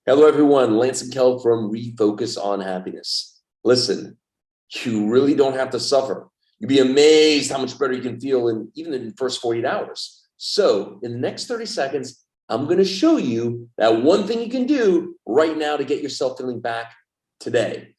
Hello, everyone. Lance and Kel from Refocus on Happiness. Listen, you really don't have to suffer. You'd be amazed how much better you can feel even in the first 48 hours. So in the next 30 seconds, I'm going to show you that one thing you can do right now to get yourself feeling back today.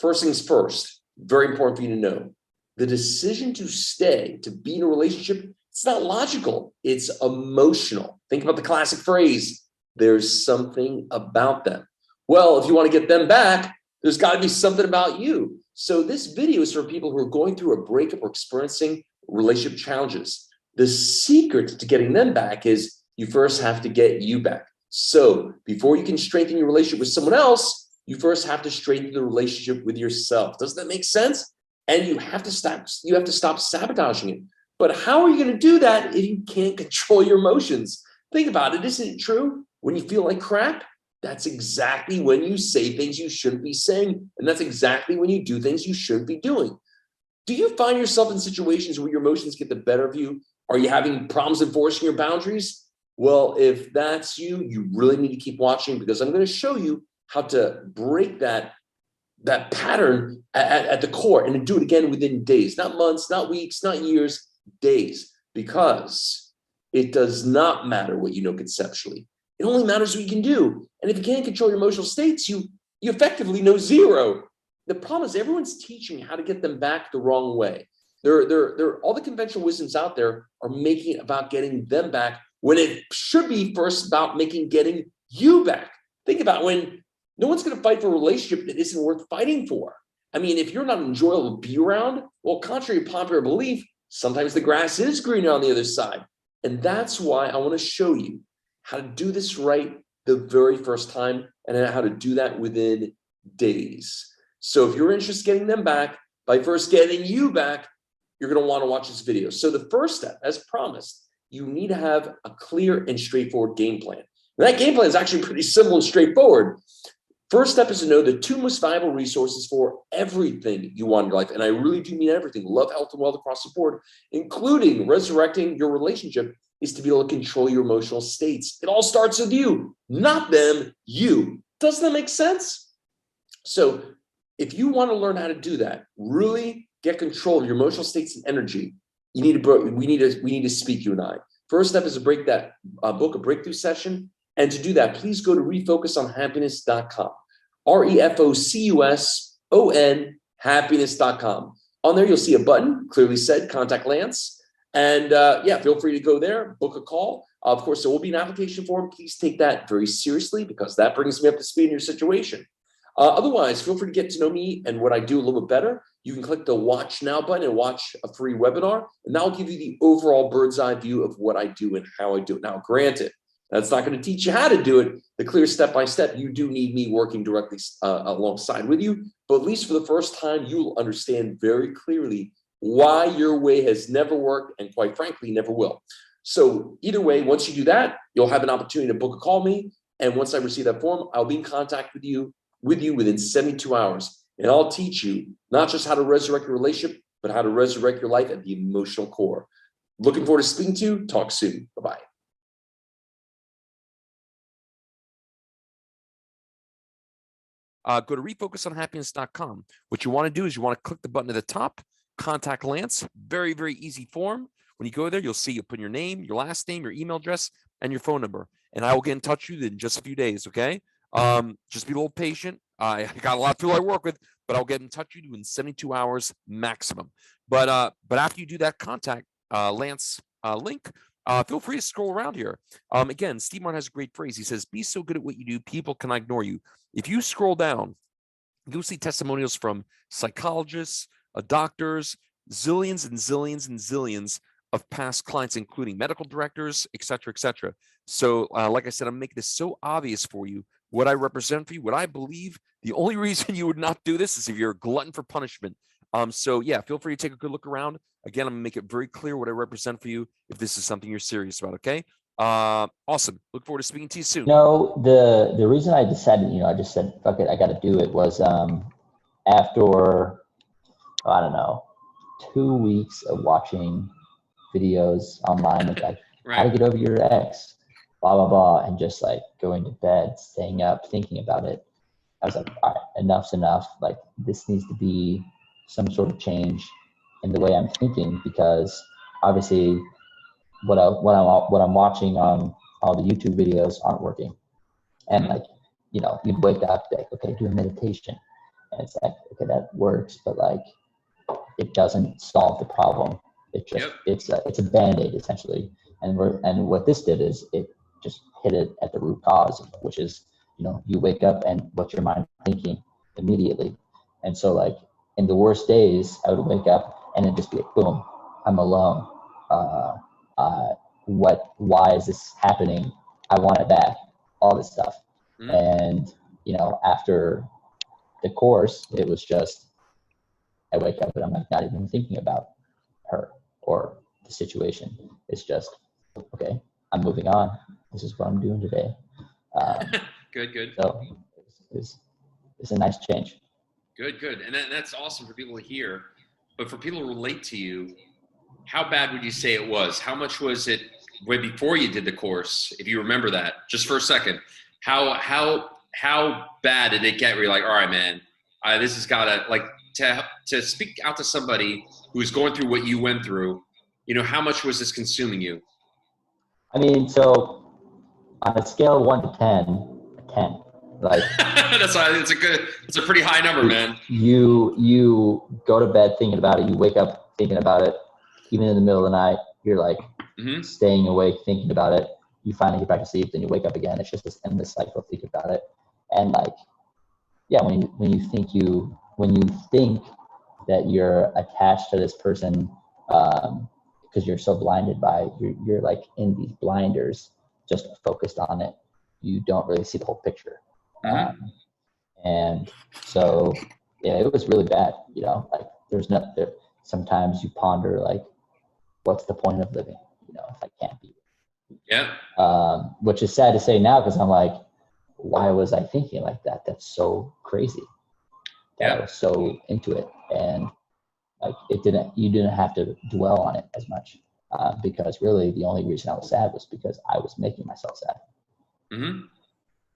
First things first, very important for you to know. The decision to stay, to be in a relationship, it's not logical. It's emotional. Think about the classic phrase, there's something about them. Well, if you want to get them back, there's got to be something about you. So this video is for people who are going through a breakup or experiencing relationship challenges. The secret to getting them back is you first have to get you back. So before you can strengthen your relationship with someone else, you first have to strengthen the relationship with yourself. Doesn't that make sense? And you have to stop sabotaging it. But how are you going to do that if you can't control your emotions? Think about it. Isn't it true? When you feel like crap, that's exactly when you say things you shouldn't be saying. And that's exactly when you do things you shouldn't be doing. Do you find yourself in situations where your emotions get the better of you? Are you having problems enforcing your boundaries? Well, if that's you, you really need to keep watching, because I'm going to show you how to break that pattern at the core and to do it again within days, not months, not weeks, not years, days, because it does not matter what you know conceptually. It only matters what you can do. And if you can't control your emotional states, you effectively know zero. The problem is everyone's teaching how to get them back the wrong way. All the conventional wisdoms out there are making it about getting them back when it should be first about getting you back. Think about when no one's going to fight for a relationship that isn't worth fighting for. I mean, if you're not enjoyable to be around, well, contrary to popular belief, sometimes the grass is greener on the other side. And that's why I want to show you how to do this right the very first time and how to do that within days. So if you're interested in getting them back, by first getting you back, you're going to want to watch this video. So the first step, as promised, you need to have a clear and straightforward game plan. And that game plan is actually pretty simple and straightforward. First step is to know the two most valuable resources for everything you want in your life. And I really do mean everything. Love, health, and wealth across the board, including resurrecting your relationship, is to be able to control your emotional states. It all starts with you, not them, you. Doesn't that make sense? So if you want to learn how to do that, really get control of your emotional states and energy, we need to speak, you and I. First step is to break that book, a breakthrough session. And to do that, please go to refocusonhappiness.com. REFOCUSON happiness.com. On there, you'll see a button, clearly said, contact Lance. And feel free to go there, book a call. Of course, there will be an application form. Please take that very seriously, because that brings me up to speed in your situation. Otherwise, feel free to get to know me and what I do a little bit better. You can click the Watch Now button and watch a free webinar, and that will give you the overall bird's eye view of what I do and how I do it. Now, granted, that's not going to teach you how to do it, the clear step-by-step. You do need me working directly alongside with you, but at least for the first time, you'll understand very clearly why your way has never worked and, quite frankly, never will. So either way, once you do that, you'll have an opportunity to book a call me, and once I receive that form, I'll be in contact with you within 72 hours, and I'll teach you not just how to resurrect your relationship, but how to resurrect your life at the emotional core. Looking forward to speaking to you. Talk soon. Bye-bye. Go to refocusonhappiness.com. What you want to do is you want to click the button at the top, contact Lance. Very, very easy form. When you go there, you'll see you put your name, your last name, your email address, and your phone number. And I will get in touch with you in just a few days, okay? Just be a little patient. I got a lot of people I work with, but I'll get in touch with you in 72 hours maximum. But after you do that contact Lance link, feel free to scroll around here. Again, Steve Martin has a great phrase. He says, be so good at what you do, people cannot ignore you. If you scroll down, you'll see testimonials from psychologists, doctors, zillions and zillions and zillions of past clients, including medical directors, et cetera, et cetera. So like I said, I'm making this so obvious for you, what I represent for you, what I believe. The only reason you would not do this is if you're a glutton for punishment. So yeah, feel free to take a good look around. Again, I'm gonna make it very clear what I represent for you if this is something you're serious about, okay? Awesome. Look forward to speaking to you soon. No, the reason I decided, I just said, fuck it, I got to do it, was after, I don't know, 2 weeks of watching videos online, like how to get over your ex, blah, blah, blah, and just like going to bed, staying up, thinking about it. I was like, all right, enough's enough. Like this needs to be some sort of change in the way I'm thinking, because obviously what I'm watching on all the YouTube videos aren't working. And like, you know, you'd wake up like, okay, do a meditation. And it's like, okay, that works, but like it doesn't solve the problem. It just it's a band-aid essentially. And what this did is it just hit it at the root cause, which is, you know, you wake up and what's your mind thinking immediately. And so like in the worst days, I would wake up and it'd just be like, boom, I'm alone. Why is this happening? I want it back, all this stuff. And, you know, after the course, it was just, I wake up and I'm like not even thinking about her or the situation. It's just, okay, I'm moving on. This is what I'm doing today. Good. So it's a nice change. Good. And that's awesome for people to hear. But for people to relate to you, how bad would you say it was? How much was it way before you did the course? If you remember that, just for a second, how bad did it get where you're like, all right, man, this has got to, like, to speak out to somebody who's going through what you went through, you know, how much was this consuming you? I mean, so on a scale of 1 to 10, like it's a pretty high number, man. You go to bed thinking about it, you wake up thinking about it, even in the middle of the night, you're like staying awake thinking about it. You finally get back to sleep, then you wake up again. It's just this endless cycle of thinking about it. And like, yeah, when you think that you're attached to this person, because you're so blinded by you're like in these blinders, just focused on it. You don't really see the whole picture. And so, yeah, it was really bad. You know, like sometimes you ponder like, what's the point of living? You know, if I can't be. Yeah. Which is sad to say now, because I'm like, why was I thinking like that? That's so crazy. I was so into it, and like you didn't have to dwell on it as much, because really the only reason I was sad was because I was making myself sad.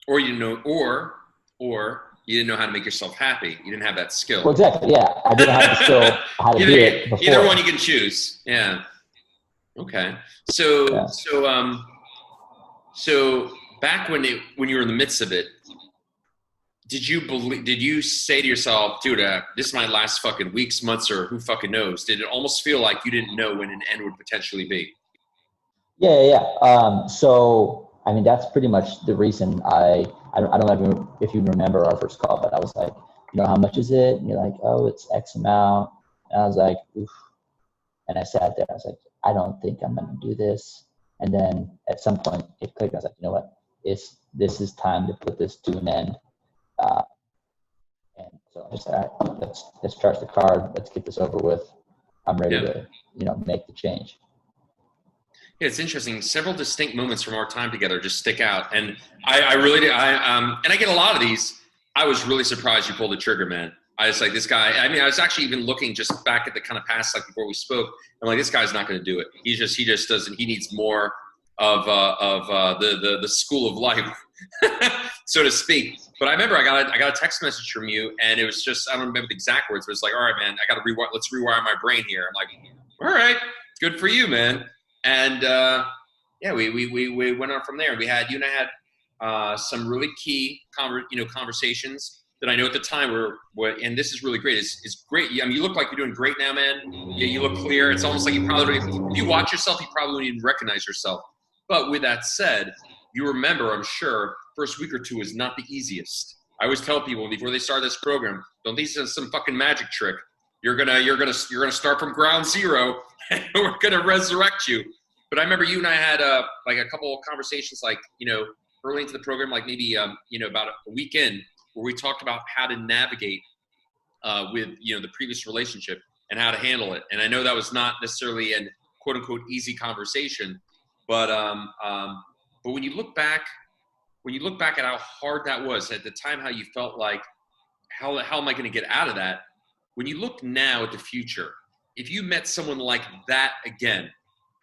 Or you didn't know, or you didn't know how to make yourself happy. You didn't have that skill. Well, exactly. Yeah, I didn't have the skill how to do it before. Either one you can choose. Yeah. Okay. So back when you were in the midst of it, did you say to yourself, dude, this might last fucking weeks, months, or who fucking knows? Did it almost feel like you didn't know when an end would potentially be? Yeah. So, I mean, that's pretty much the reason I don't know if you remember our first call, but I was like, you know, how much is it? And you're like, oh, it's X amount. And I was like, oof. And I sat there. I was like, I don't think I'm going to do this. And then at some point it clicked. I was like, you know what? This is time to put this to an end. And so I just said, all right, let's charge the card. Let's get this over with. I'm ready to, you know, make the change. Yeah, it's interesting. Several distinct moments from our time together just stick out, and I really do. And I get a lot of these. I was really surprised you pulled the trigger, man. I was like, this guy. I mean, I was actually even looking just back at the kind of past, like before we spoke. I'm like, this guy's not going to do it. He just doesn't. He needs more of the school of life, so to speak. But I remember I got a text message from you, and it was just, I don't remember the exact words, but it's like, all right, man, I got to rewire. Let's rewire my brain here. I'm like, all right, good for you, man. And yeah, we went on from there. You and I had some really key conversations that I know at the time were and this is really great. It's great. I mean, you look like you're doing great now, man. You look clear. It's almost like you probably, if you watch yourself, you probably wouldn't even recognize yourself. But with that said, you remember, I'm sure, first week or two is not the easiest. I always tell people before they start this program, don't think this is some fucking magic trick. You're gonna start from ground zero, and we're gonna resurrect you. But I remember you and I had like a couple of conversations, like, you know, early into the program, like maybe about a weekend, where we talked about how to navigate with the previous relationship and how to handle it. And I know that was not necessarily an quote unquote easy conversation, but when you look back at how hard that was at the time, how you felt like, how am I going to get out of that? When you look now at the future, if you met someone like that again,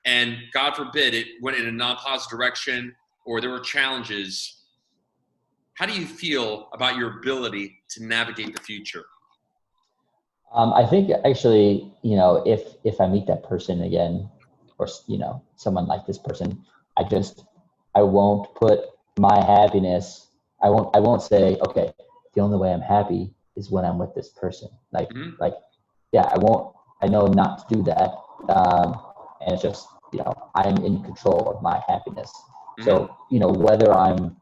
and God forbid it went in a non-positive direction, or there were challenges, how do you feel about your ability to navigate the future? I think actually, if I meet that person again, or someone like this person, I won't put my happiness. I won't say, okay, the only way I'm happy is when I'm with this person. Yeah, I won't. I know not to do that, and it's just I'm in control of my happiness. So whether I'm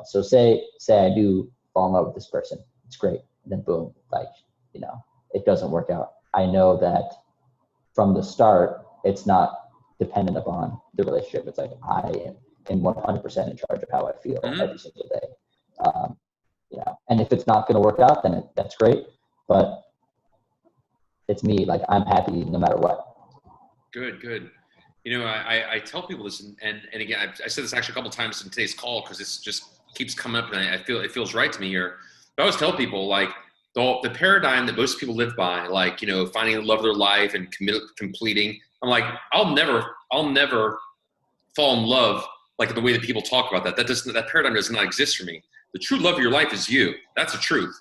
so say I do fall in love with this person, it's great. And then boom, it doesn't work out. I know that from the start, it's not dependent upon the relationship. It's like I am 100% in charge of how I feel every single day. And if it's not going to work out, then that's great. But it's me. Like, I'm happy no matter what. Good. I tell people this, and again, I said this actually a couple times in today's call because this just keeps coming up, and I feel it feels right to me here. But I always tell people, like, the paradigm that most people live by, like, finding the love of their life and completing. I'm like, I'll never fall in love like the way that people talk about that. That paradigm does not exist for me. The true love of your life is you. That's the truth.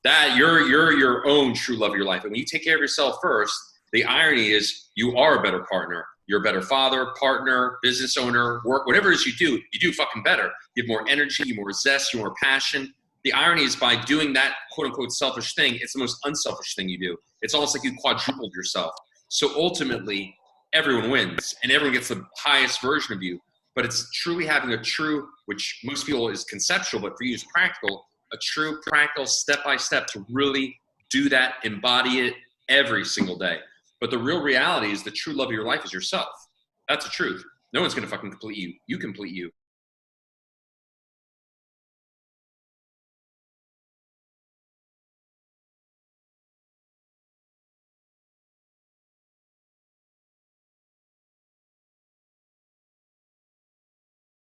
That you're your own true love of your life. And when you take care of yourself first, the irony is you are a better partner. You're a better father, partner, business owner, work, whatever it is you do fucking better. You have more energy, you have more zest, you have more passion. The irony is by doing that quote unquote selfish thing, it's the most unselfish thing you do. It's almost like you quadrupled yourself. So ultimately, everyone wins and everyone gets the highest version of you. But it's truly having a true, which most people is conceptual, but for you is practical, a true practical step-by-step to really do that, embody it every single day. But the real reality is the true love of your life is yourself. That's the truth. No one's going to fucking complete you. You complete you.